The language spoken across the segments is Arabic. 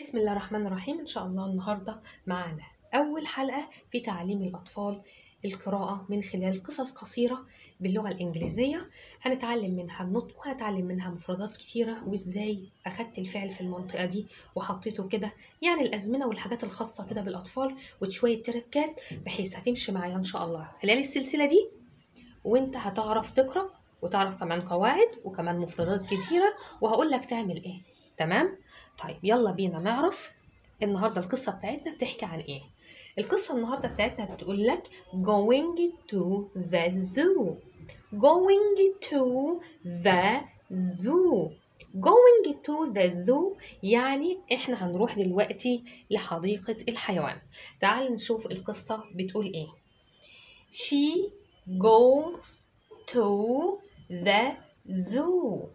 بسم الله الرحمن الرحيم. إن شاء الله النهاردة معنا أول حلقة في تعليم الأطفال القراءة من خلال قصص قصيرة باللغة الإنجليزية. هنتعلم منها النطق وهنتعلم منها مفردات كتيرة، وإزاي أخدت الفعل في المنطقة دي وحطيته كده، يعني الأزمنة والحاجات الخاصة كده بالأطفال وشوية تركات، بحيث هتمشي معايا إن شاء الله خلال السلسلة دي وإنت هتعرف تقرأ وتعرف كمان قواعد وكمان مفردات كتيرة، وهقول لك تعمل إيه. تمام؟ طيب يلا بينا نعرف النهاردة القصة بتاعتنا بتحكي عن إيه. القصة النهاردة بتاعتنا بتقول لك going to the zoo. going to the zoo. going to the zoo يعني إحنا هنروح دلوقتي لحديقة الحيوان. تعال نشوف القصة بتقول إيه. She goes to the zoo.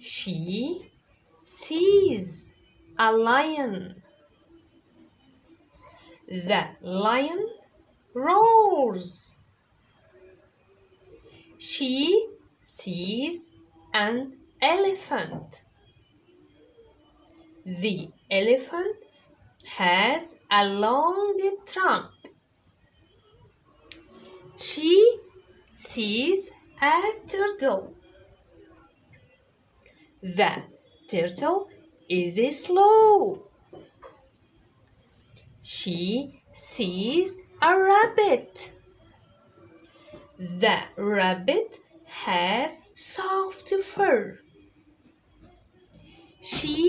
She sees a lion. The lion roars. She sees an elephant. The elephant has a long trunk. She sees a turtle. The turtle is slow. She sees a rabbit. The rabbit has soft fur. She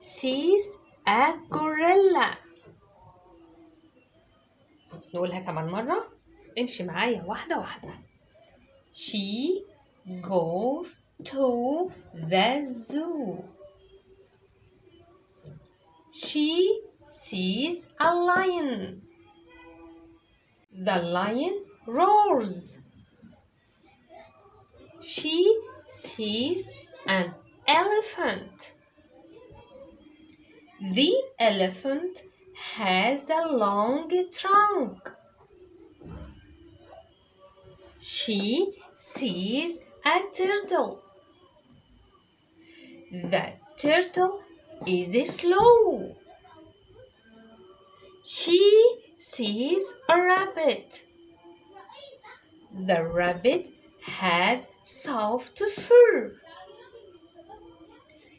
sees a gorilla. نقولها كمان مرة، امشي معايا واحدة واحدة. She goes to the zoo. She sees a lion. The lion roars. She sees an elephant. The elephant has a long trunk. She sees a turtle. The turtle is slow. She sees a rabbit. The rabbit has soft fur.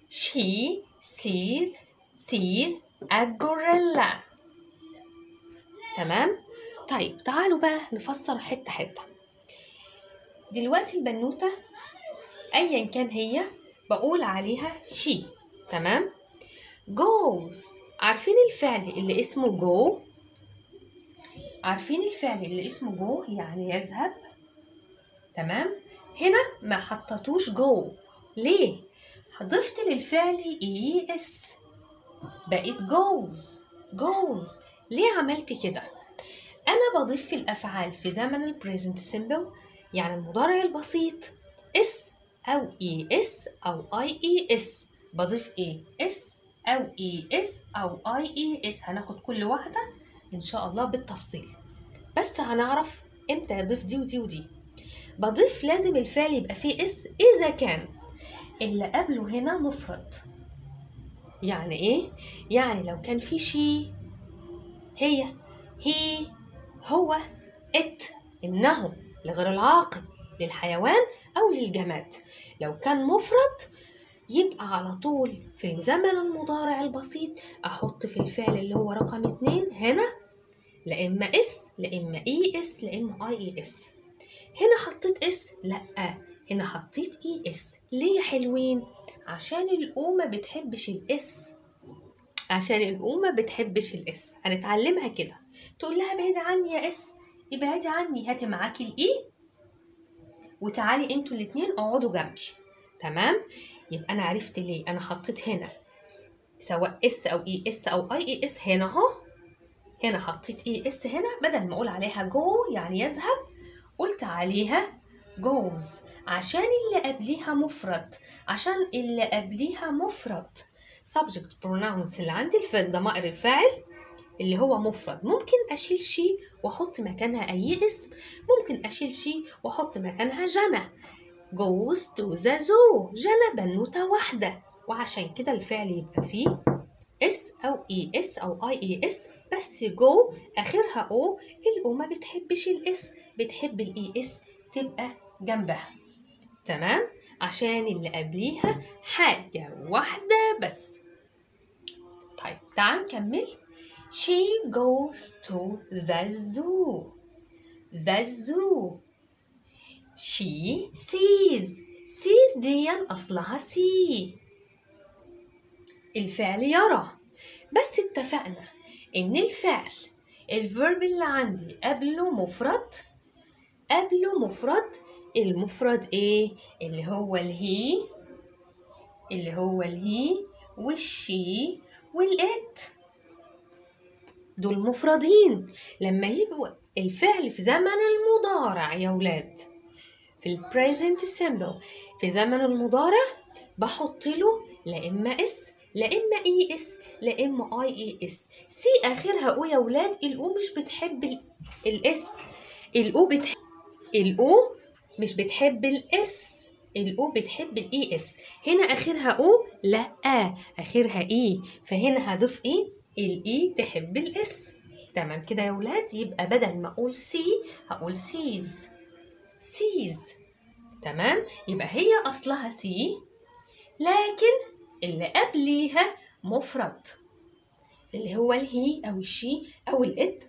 She sees a gorilla. تمام؟ طيب تعالوا بقى نفسر حتة حتة. دلوقتي البنوتة أيا كان هي بقول عليها she. تمام؟ goes، عارفين الفعل اللي اسمه go؟ عارفين الفعل اللي اسمه go يعني يذهب؟ تمام؟ هنا ما حطتوش go. ليه؟ ضفت للفعل es بقيت goes. ليه عملت كده؟ أنا بضيف في الأفعال في زمن البريزنت سيمبل يعني المضارع البسيط اس أو es أو ies. بضيف es أو es أو ies. هناخد كل واحدة إن شاء الله بالتفصيل، بس هنعرف إمتى أضيف دي ودي ودي. بضيف لازم الفعل يبقى فيه اس إذا كان اللي قبله هنا مفرد. يعني إيه؟ يعني لو كان في شي، هي، هي، هو، ات، إنه لغير العاقل، للحيوان أو للجماد. لو كان مفرد يبقى على طول في زمن المضارع البسيط أحط في الفعل اللي هو رقم 2 هنا لا إما اس لا إما es لا إما ies. هنا حطيت اس؟ لأ، هنا حطيت es. ليه يا حلوين؟ عشان الأمة بتحبش الاس. هنتعلمها كده. تقول لها ابعدي عني يا اس، ابعدي عني، هاتي معاكي الاي وتعالي انتوا الاتنين اقعدوا جنبي. تمام؟ يبقى انا عرفت ليه انا حطيت هنا سواء اس او es او ies. هنا اهو، هنا حطيت es هنا بدل ما اقول عليها go يعني يذهب قلت عليها goes عشان اللي قبليها مفرد. subject pronouns اللي عندي ضمائر الفاعل اللي هو مفرد. ممكن أشيل شي وأحط مكانها أي اسم، ممكن أشيل شي وأحط مكانها جنى. goes to the zoo، جنى بنوتة واحدة، وعشان كده الفعل يبقى فيه اس او اي اس او اي اي اس، بس جو اخرها او. الاو ما بتحبش الاس، بتحب الاي اس تبقى جنبها. تمام، عشان اللي قبليها حاجة واحدة بس. طيب تعال نكمل. She goes to the zoo. The zoo. She sees دي أصلها see، الفعل يرى. بس اتفقنا إن الفعل الفيرب اللي عندي قبله مفرد، المفرد إيه؟ اللي هو الهي والشي والإت، دول مفردين. لما يبقوا الفعل في زمن المضارع يا ولاد، في البريزنت سيمبل، في زمن المضارع بحط له لا اما اس لا اما اي اس لا اما اي اي اس. سي اخرها او يا ولاد. الاو مش بتحب الاس، الاو مش بتحب الاس، الاو بتحب الاي اس. هنا اخرها او؟ لا، اخرها اي، فهنا هضيف ايه؟ الاي تحب الاس. تمام كده يا ولاد. يبقى بدل ما اقول سي هقول سيز. تمام، يبقى هي اصلها سي، لكن اللي قبليها مفرد اللي هو الهي او الشي او الات.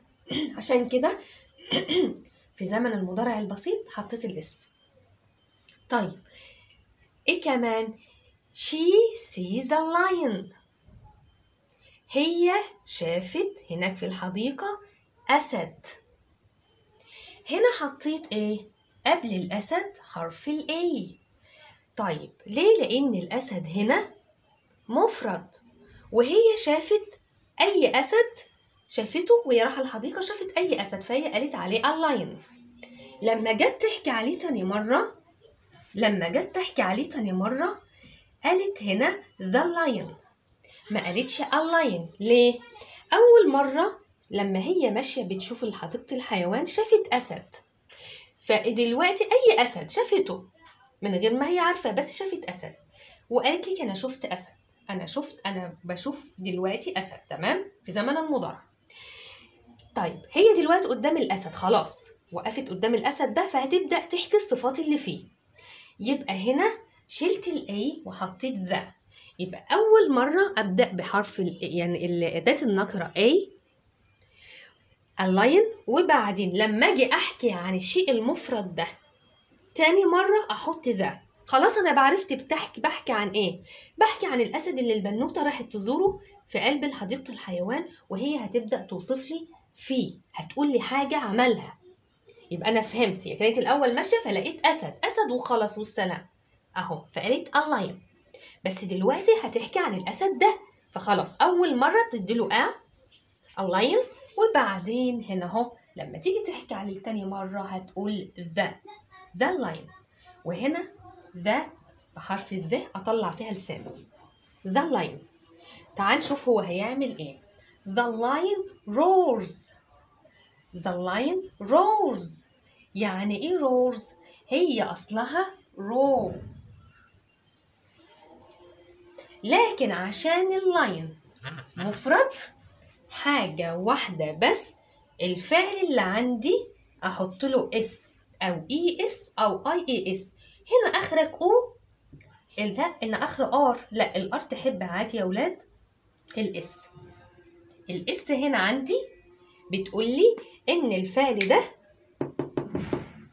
عشان كده في زمن المضارع البسيط حطيت الاس. طيب ايه كمان؟ she sees a lion. هي شافت هناك في الحديقة أسد. هنا حطيت ايه؟ قبل الأسد حرف الأي. طيب ليه؟ لأن الأسد هنا مفرد، وهي شافت أي أسد شافته وهي رايحة الحديقة، شافت أي أسد فهي قالت عليه اللاين. لما جت تحكي عليه تاني مرة قالت هنا the lion، ما قالتش اللاين. ليه؟ أول مرة لما هي ماشية بتشوف حديقة الحيوان شافت أسد، فدلوقتي أي أسد شافته من غير ما هي عارفة، بس شافت أسد وقالت لك أنا شفت أسد، أنا بشوف دلوقتي أسد. تمام، في زمن المضارع. طيب هي دلوقتي قدام الأسد، خلاص وقفت قدام الأسد ده، فهتبدأ تحكي الصفات اللي فيه. يبقى هنا شلت الأي وحطيت ذا. يبقى أول مرة أبدأ بحرف يعني أداة النكرة A اللاين، وبعدين لما أجي أحكي عن الشيء المفرد ده تاني مرة أحط ذا. خلاص أنا بعرفت بحكي عن إيه؟ بحكي عن الأسد اللي البنوتة راحت تزوره في قلب حديقة الحيوان، وهي هتبدأ توصف لي فيه، هتقول لي حاجة عملها. يبقى أنا فهمت. هي كانت الأول ماشية فلقيت أسد وخلاص والسلام أهو، فقالت اللاين. بس دلوقتي هتحكي عن الأسد ده، فخلاص أول مرة تديله اللاين، وبعدين هنا أهو لما تيجي تحكي عليه تاني مرة هتقول ذا لاين، وهنا ذا بحرف الذ أطلع فيها لسانه. ذا لاين. تعال نشوف هو هيعمل إيه. The lion roars. The lion roars. يعني إيه roars؟ هي أصلها roar، لكن عشان اللاين مفرد حاجة واحدة بس، الفعل اللي عندي أحط له اس أو اي اس أو اي اي اس. هنا آخرك او، لا إن آخر ار، لا الار تحب عادي يا ولاد الاس هنا عندي بتقولي إن الفعل ده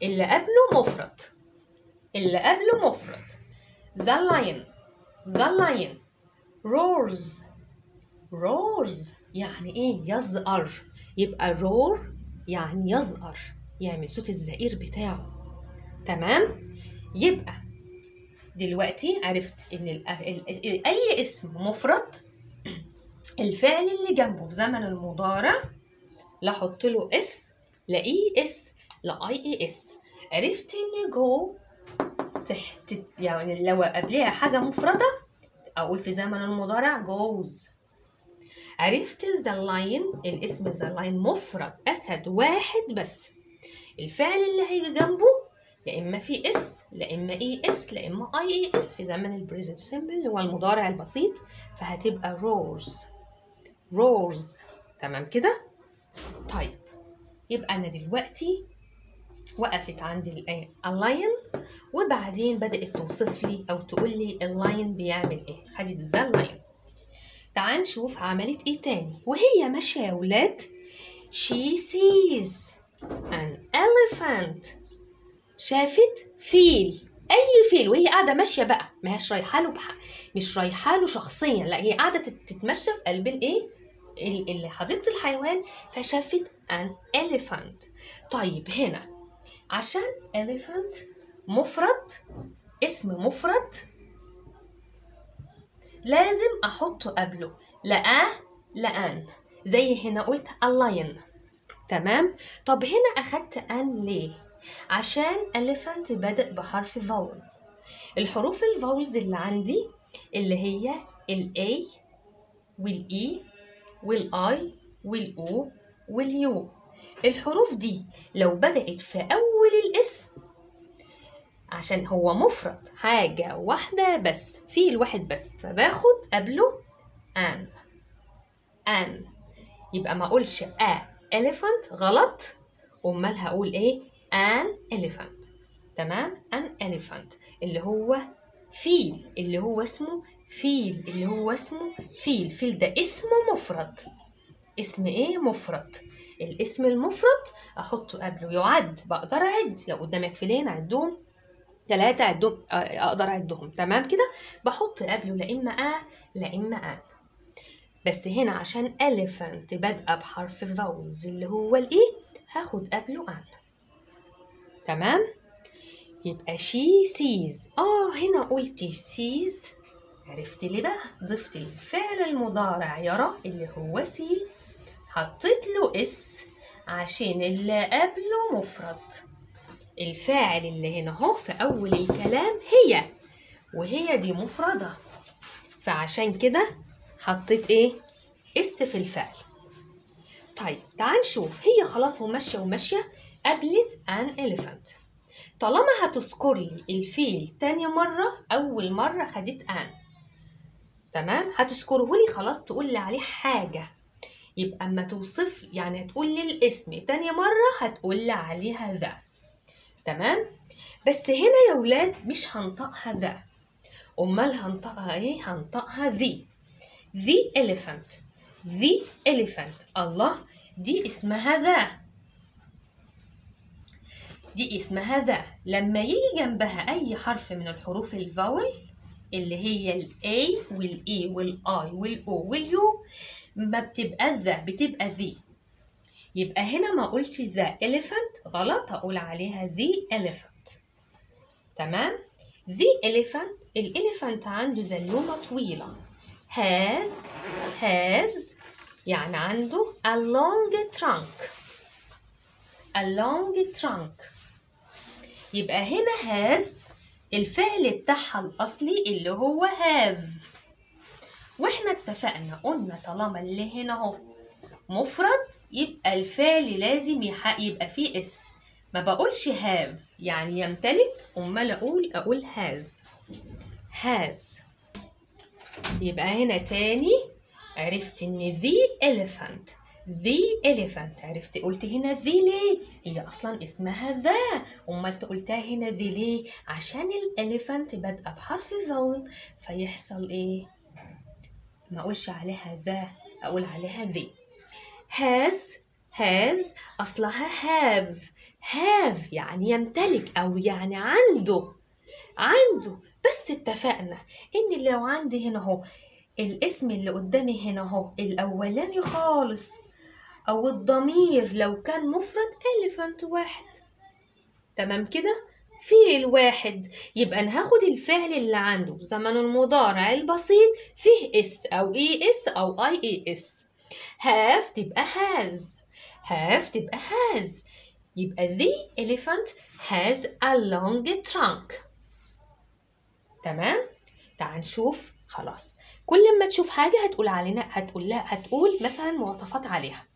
اللي قبله مفرد. The lion roars يعني ايه؟ يزأر. يبقى roar يعني يزأر، يعمل صوت الزئير بتاعه. تمام، يبقى دلوقتي عرفت ان اي اسم مفرد الفعل اللي جنبه في زمن المضارع لا احط له اس لا اي اس لا اي اي اس. عرفت ان جو يعني لو قبلها حاجه مفرده اقول في زمن المضارع goes. عرفت the lion، الاسم the lion مفرد أسد واحد بس، الفعل اللي هيجي جنبه لا إما في اس لا إما اي اس لا إما اي اي اس في زمن البريزنت سيمبل اللي هو المضارع البسيط، فهتبقى roars. roars. تمام كده؟ طيب يبقى أنا دلوقتي وقفت عند lion، وبعدين بدأت توصف لي أو تقول لي اللاين بيعمل إيه. خدت the lion. تعال نشوف عملت إيه تاني. وهي ماشية يا ولاد she sees an elephant. شافت فيل، أي فيل، وهي قاعدة ماشية بقى، ما هيش رايحة له مش رايحة له شخصيا، لا هي قاعدة تتمشى في قلب اللي حديقة الحيوان، فشافت an elephant. طيب هنا عشان elephant مفرد، اسم مفرد، لازم أحطه قبله لأ لأن، زي هنا قلت a lion. تمام؟ طب هنا أخدت أن ليه؟ عشان elephant بدأ بحرف فاول. الحروف الفاولز اللي عندي اللي هي ال A وال E وال I وال O وال U. الحروف دي لو بدأت في أول الاسم، عشان هو مفرد حاجة واحدة بس، فيه الواحد بس، فباخد قبله أن. يبقى ما أقولش elephant، غلط. أمال هقول إيه؟ an elephant. تمام؟ an elephant اللي هو فيل، اللي هو اسمه فيل، اللي هو اسمه فيل. فيل ده اسمه مفرد. اسم إيه؟ مفرد. الاسم المفرد أحطه قبله يعد، بقدر أعد. لو قدامك فيلين أعدهم 3، أعدهم، أقدر أعدهم. تمام كده؟ بحط قبله لا إما لا إما أن. بس هنا عشان elephant بادئة بحرف فاولز اللي هو الإيه، هاخد قبله أن. تمام؟ يبقى she sees. هنا قلت sees، عرفت ليه بقى؟ ضفت الفعل المضارع يرى اللي هو see، حطيت له اس عشان اللي قبله مفرد. الفاعل اللي هنا اهو في أول الكلام هي، وهي دي مفردة، فعشان كده حطيت ايه؟ اس في الفعل. طيب تعال نشوف. هي خلاص وماشية قابلت an elephant. طالما هتذكر لي الفيل تاني مرة، أول مرة خدت an، تمام؟ هتذكره لي خلاص، تقول لي عليه حاجة. يبقى أما توصف يعني هتقول لي الاسم تاني مرة هتقول لي عليها ذا. تمام؟ بس هنا يا ولاد مش هنطقها ذا، أمال هنطقها إيه؟ هنطقها the elephant. the elephant. الله، دي اسمها ذا، دي اسمها ذا. لما يجي جنبها أي حرف من الحروف الفاول اللي هي ال A وال E وال I وال O وال U، ما بتبقى ذا، بتبقى ذي. يبقى هنا ما قلتش ذا elephant، غلط، هقول عليها the elephant. تمام؟ the elephant. الإليفانت عنده زلومة طويلة. has يعني عنده a long trunk. a long trunk. يبقى هنا has الفعل بتاعها الأصلي اللي هو have. واحنا اتفقنا قلنا طالما اللي هنا اهو مفرد يبقى الفعل لازم يبقى فيه اس. ما بقولش have يعني يمتلك، امال اقول has. يبقى هنا تاني عرفت ان the elephant عرفت. قلت هنا the ليه؟ هي اصلا اسمها ذا، امال قلتها هنا the ليه؟ عشان الاليفانت بادئه بحرف فاول، فيحصل ايه؟ ما اقولش عليها ذا، اقول عليها the. has اصلها have يعني يمتلك او يعني عنده. بس اتفقنا ان لو عندي هنا اهو الاسم اللي قدامي هنا اهو الاولاني خالص او الضمير لو كان مفرد elephant واحد، تمام كده، في الواحد، يبقى انا هاخد الفعل اللي عنده زمن المضارع البسيط فيه اس او اي اس او اي اي اس. have تبقى has. يبقى the elephant has a long trunk. تمام؟ تعال نشوف. خلاص كل ما تشوف حاجة هتقول مثلا مواصفات عليها.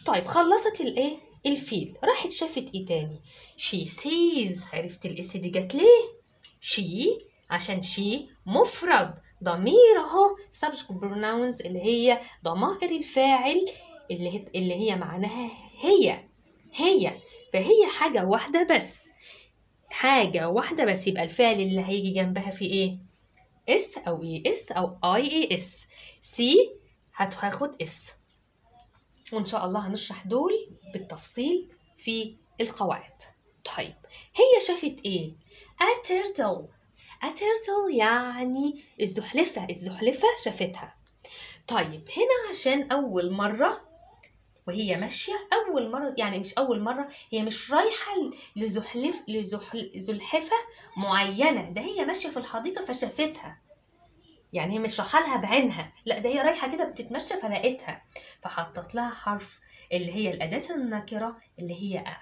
طيب خلصت الايه؟ الفيل. راحت شافت ايه تاني؟ she sees. عرفت الاس دي جت ليه؟ she عشان she مفرد ضمير اهو subject pronouns اللي هي ضمائر الفاعل اللي هي معناها هي فهي حاجة واحدة بس، حاجة واحدة بس. يبقى الفعل اللي هيجي جنبها في ايه؟ اس او اي اس او اي اي اس. سي هاخد اس، وان شاء الله هنشرح دول بالتفصيل في القواعد. طيب هي شافت ايه؟ a turtle. a turtle يعني الزحلفة شافتها. طيب هنا عشان أول مرة وهي ماشية، أول مرة يعني مش أول مرة، هي مش رايحة لزحفة معينة، ده هي ماشية في الحديقة فشافتها. يعني هي مش رايحة لها بعينها، لا ده هي رايحة كده بتتمشى فلقيتها، فحطت لها حرف اللي هي الأداة النكرة اللي هي أ،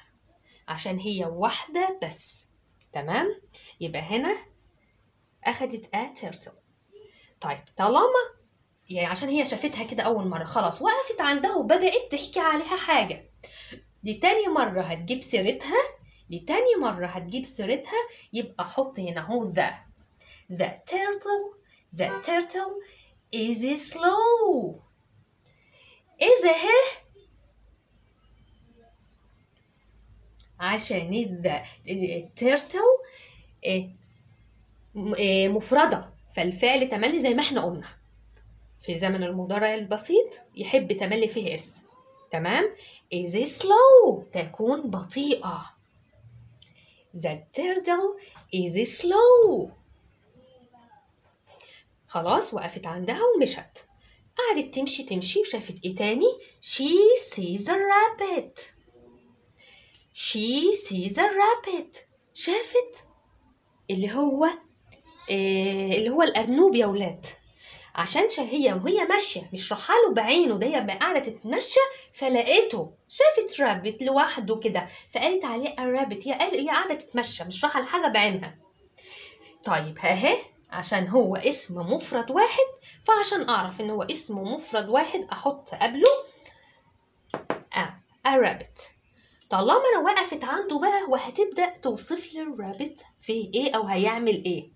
عشان هي واحدة بس. تمام؟ يبقى هنا أخدت a turtle. طيب طالما يعني عشان هي شافتها كده أول مرة، خلاص وقفت عندها وبدأت تحكي عليها حاجة. لتاني مرة هتجيب سيرتها، يبقى حط هنا هو the turtle is slow. is اهي عشان التيرتل مفردة، فالفعل تملي زي ما احنا قلنا في زمن المضارع البسيط يحب تملي فيه اس. تمام؟ is slow تكون بطيئة. the turtle is slow. خلاص وقفت عندها ومشت، قعدت تمشي وشافت ايه تاني؟ she sees a rabbit. شافت اللي هو الأرنوب يا ولاد. عشان هي وهي ماشية مش راحاله بعينه، ده هي قاعدة تتمشى فلقيته، شافت رابت لوحده كده فقالت عليه الرابت. هي قاعدة تتمشى مش راحة لحاجة بعينها. طيب اهي عشان هو اسم مفرد واحد، فعشان أعرف إن هو اسم مفرد واحد أحط قبله a rabbit. طالما أنا وقفت عنده بقى وهتبدأ توصف لي الرابت فيه إيه أو هيعمل إيه،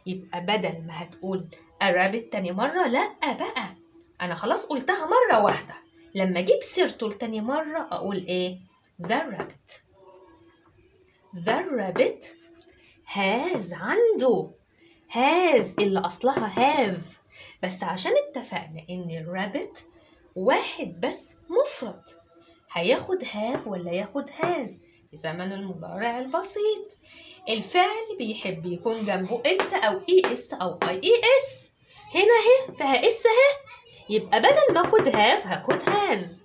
يبقى بدل ما هتقول a rabbit تاني مرة، لأ بقى أنا خلاص قلتها مرة واحدة، لما أجيب سيرته لتاني مرة أقول إيه؟ the rabbit has عنده. has اللي أصلها have، بس عشان اتفقنا إن الرابت واحد بس مفرد، هياخد have ولا ياخد has في زمن المضارع البسيط. الفعل بيحب يكون جنبه اس أو اي اس أو اي اي اس. هنا اهي فيها اس اهي، يبقى بدل ما اخد have هاخد has.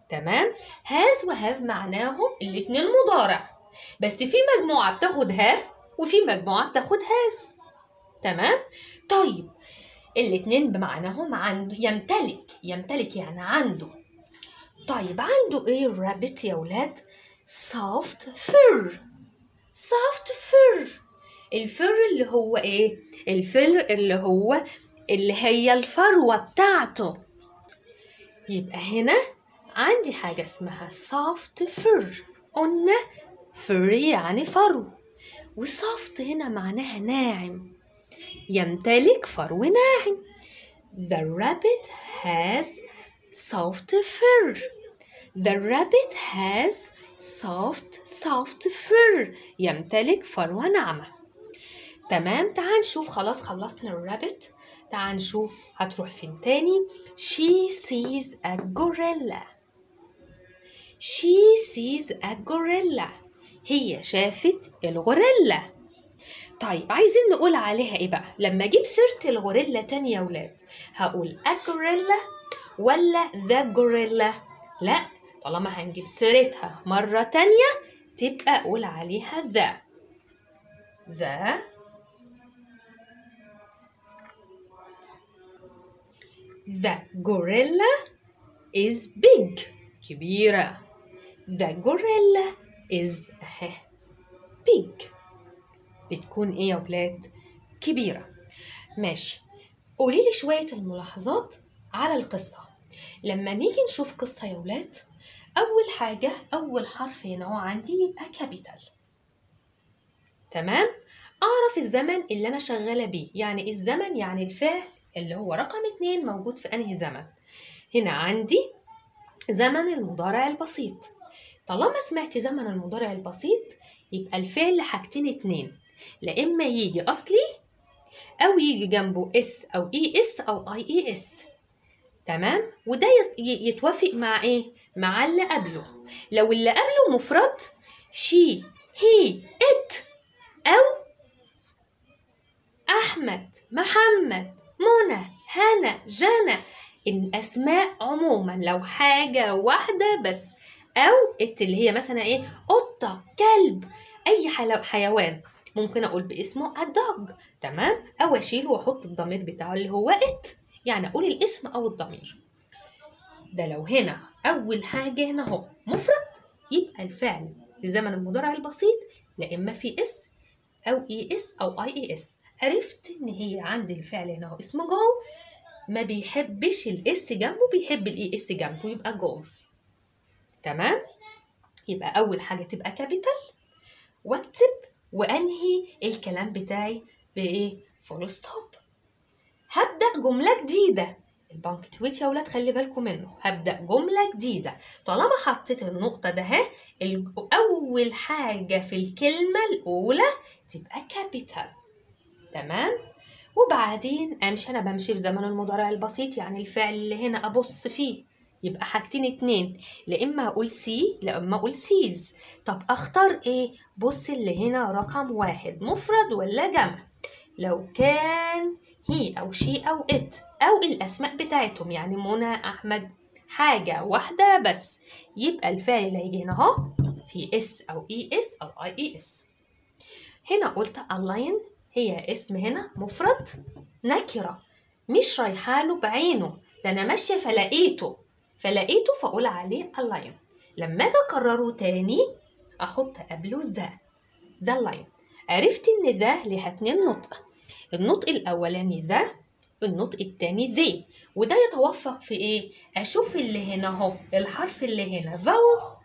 تمام؟ has وهاف معناهم الاتنين مضارع، بس في مجموعة بتاخد have وفي مجموعة بتاخد has. تمام؟ طيب الاتنين بمعناهم عنده، يمتلك يعني عنده. طيب عنده ايه الرابت يا ولاد؟ soft fur. الفر اللي هو ايه؟ الفر اللي هي الفروة بتاعته. يبقى هنا عندي حاجة اسمها soft fur. قلنا fur يعني فرو، وsoft هنا معناها ناعم، يمتلك فرو ناعم. The rabbit has soft fur. soft fur يمتلك فروة ناعمة. تمام؟ تعال نشوف، خلاص خلصنا الرابت، تعال نشوف هتروح فين تاني. she sees a gorilla. هي شافت الغوريلا. طيب عايزين نقول عليها ايه بقى؟ لما اجيب سيرة الغوريلا تاني يا ولاد هقول a gorilla ولا the gorilla؟ لا، طالما هنجيب سيرتها مرة تانية تبقى اقول عليها the gorilla is big. كبيرة. the gorilla is big. بتكون ايه يا ولاد؟ كبيرة. ماشي، قوليلي شوية الملاحظات على القصة. لما نيجي نشوف قصة يا ولاد، أول حاجة أول حرف هنا هو عندي يبقى كابيتال. تمام؟ أعرف الزمن اللي أنا شغالة بيه. يعني الزمن يعني الفعل اللي هو رقم 2 موجود في أنهي زمن. هنا عندي زمن المضارع البسيط. طالما سمعت زمن المضارع البسيط يبقى الفعل حاجتين 2، لا إما يجي أصلي أو يجي جنبه اس أو اي اس أو اي اي اس. تمام؟ وده يتوافق مع ايه؟ مع اللي قبله. لو اللي قبله مفرد she he it أو أحمد محمد منى هنا جنى، الأسماء عموما لو حاجة واحدة بس، أو it اللي هي مثلا ايه، قطة كلب أي حيوان ممكن أقول باسمه a dog. تمام؟ أو أشيله وأحط الضمير بتاعه اللي هو it، يعني أقول الاسم أو الضمير. ده لو هنا أول حاجة هنا هو مفرد يبقى الفعل في زمن المضارع البسيط لا إما في اس أو اي اس أو اي اي اس. عرفت إن هي عند الفعل هنا هو اسمه جو، ما بيحبش الاس جنبه، بيحب الاي اس جنبه، يبقى جوز. تمام؟ يبقى أول حاجة تبقى كابيتال واكتب وأنهي الكلام بتاعي بإيه؟ فول ستوب. هبدأ جملة جديدة. البنكتويت يا ولاد خلي بالكم منه. هبدأ جملة جديدة. طالما حطيت النقطة ده أول حاجة في الكلمة الأولى تبقى كابيتال. تمام؟ وبعدين أمشي، أنا بمشي بزمن المضارع البسيط، يعني الفعل اللي هنا أبص فيه يبقى حاجتين 2، لا إما أقول سي لا إما أقول سيز. طب أختار إيه؟ بص اللي هنا رقم 1 مفرد ولا جمع. لو كان هي أو شي أو إت أو الأسماء بتاعتهم يعني منى أحمد حاجة واحدة بس، يبقى الفعل اللي هيجي هنا اهو في اس أو اي اس أو اي اي اس. هنا قلت align هي اسم هنا مفرد نكرة، مش رايحاله بعينه، ده أنا ماشية فلقيته فأقول عليه align. لما أجي أكرره تاني أحط قبله ده align. عرفت إن ده ليها 2 نطق. النطق الأولاني ذا، النطق التاني ذي. وده يتوفق في إيه؟ أشوف اللي هنا اهو الحرف اللي هنا فاول،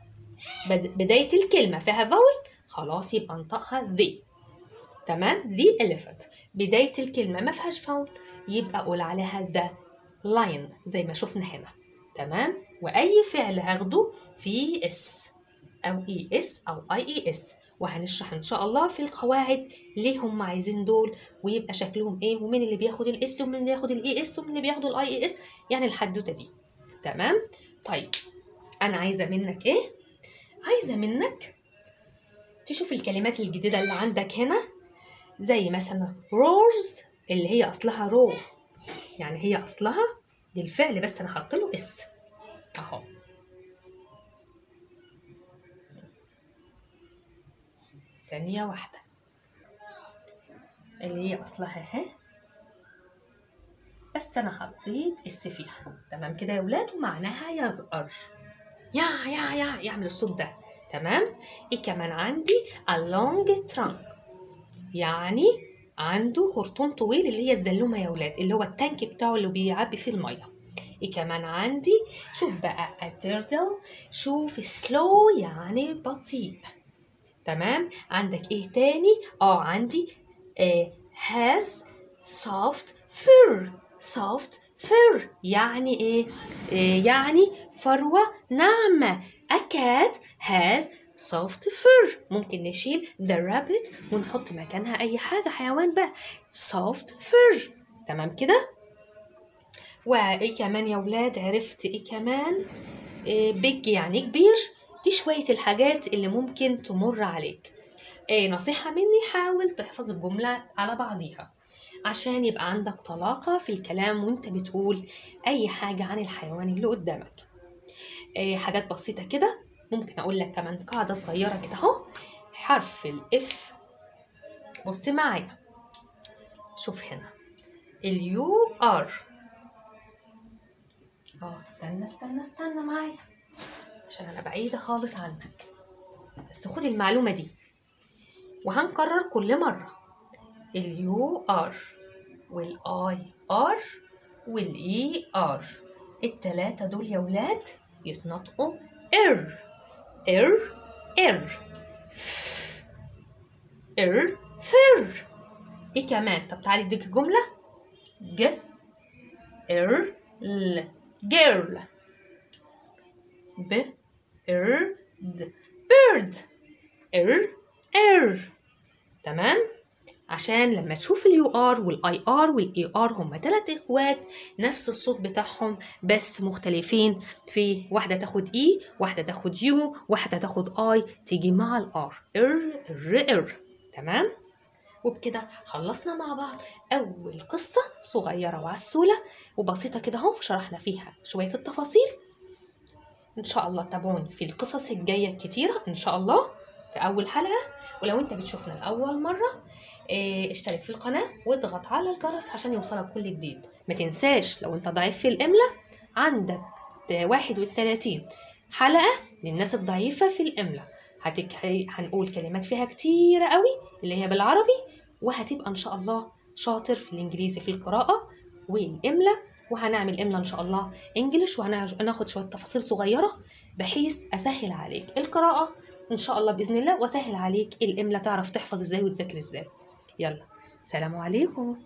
بداية الكلمة فيها فاول، خلاص يبقى انطقها ذي. تمام؟ ذي elephant. بداية الكلمة ما فيهاش فاول يبقى أقول عليها ذا lion زي ما شفنا هنا. تمام؟ وأي فعل هاخده في اس أو اي اس أو اي اي اس، وهنشرح ان شاء الله في القواعد ليه هم عايزين دول ويبقى شكلهم ايه، ومين اللي بياخد الاس ومين اللي بياخد الاي اس ومين اللي بياخد الاي اي اس، يعني الحدوته دي. تمام؟ طيب انا عايزه منك ايه؟ عايزه منك تشوف الكلمات الجديده اللي عندك هنا، زي مثلا roars اللي هي اصلها رو، يعني هي اصلها دي الفعل بس انا حاطه له اس اهو. ثانيه واحده، اللي هي اصلها اهي بس انا حطيت اس فيها. تمام كده يا ولاد؟ ومعناها يزقر، يا يعمل الصوت ده. تمام؟ ايه كمان عندي؟ a long trunk، يعني عنده خرطوم طويل اللي هي الزلومه يا ولاد، اللي هو التانك بتاعه اللي بيعبي فيه الميه. ايه كمان عندي؟ شوف بقى a turtle، شوف slow يعني بطيء. تمام؟ عندك ايه تاني؟ عندي has soft fur، soft fur يعني ايه؟ يعني فروة ناعمة. a cat has soft fur. ممكن نشيل the rabbit ونحط مكانها اي حاجة حيوان بقى soft fur. تمام كده؟ وايه كمان يا ولاد؟ عرفت ايه كمان؟ big يعني كبير. دي شوية الحاجات اللي ممكن تمر عليك. نصيحة مني، حاول تحفظ الجملة على بعضيها عشان يبقى عندك طلاقة في الكلام وانت بتقول أي حاجة عن الحيوان اللي قدامك. حاجات بسيطة كده. ممكن أقول لك كمان قاعدة صغيرة كده اهو. حرف الإف، بص معايا، شوف هنا اليو ار. استنى معايا عشان أنا بعيدة خالص عنك، بس خد المعلومة دي وهنكرر كل مرة. اليو ار والاي ار والاي ار، التلاتة دول يا ولاد يتنطقوا ار ار ار. ار فر. ايه كمان؟ طب تعالي اديك جملة. ج ار ل girl. ب ار د bird. ار. تمام؟ عشان لما تشوف اليو ار والاي ار والاي ار هما 3 اخوات نفس الصوت بتاعهم بس مختلفين، في واحده تاخد اي، واحده تاخد يو، واحده تاخد اي، تيجي مع الار. ار. تمام؟ وبكده خلصنا مع بعض اول قصه صغيره وعسوله وبسيطه كده اهو، شرحنا فيها شويه التفاصيل. ان شاء الله تابعوني في القصص الجايه الكتيره ان شاء الله في اول حلقه. ولو انت بتشوفنا لاول مره اشترك في القناه واضغط على الجرس عشان يوصلك كل جديد. ما تنساش لو انت ضعيف في الاملاء عندك 31 حلقه للناس الضعيفه في الاملاء. هنقول كلمات فيها كتيره قوي اللي هي بالعربي، وهتبقى ان شاء الله شاطر في الانجليزي في القراءه والاملاء. وهنعمل املا ان شاء الله انجلش، وهناخد شويه تفاصيل صغيره بحيث اسهل عليك القراءه ان شاء الله باذن الله، واسهل عليك الاملا تعرف تحفظ ازاي وتذاكر ازاي. يلا، سلام عليكم.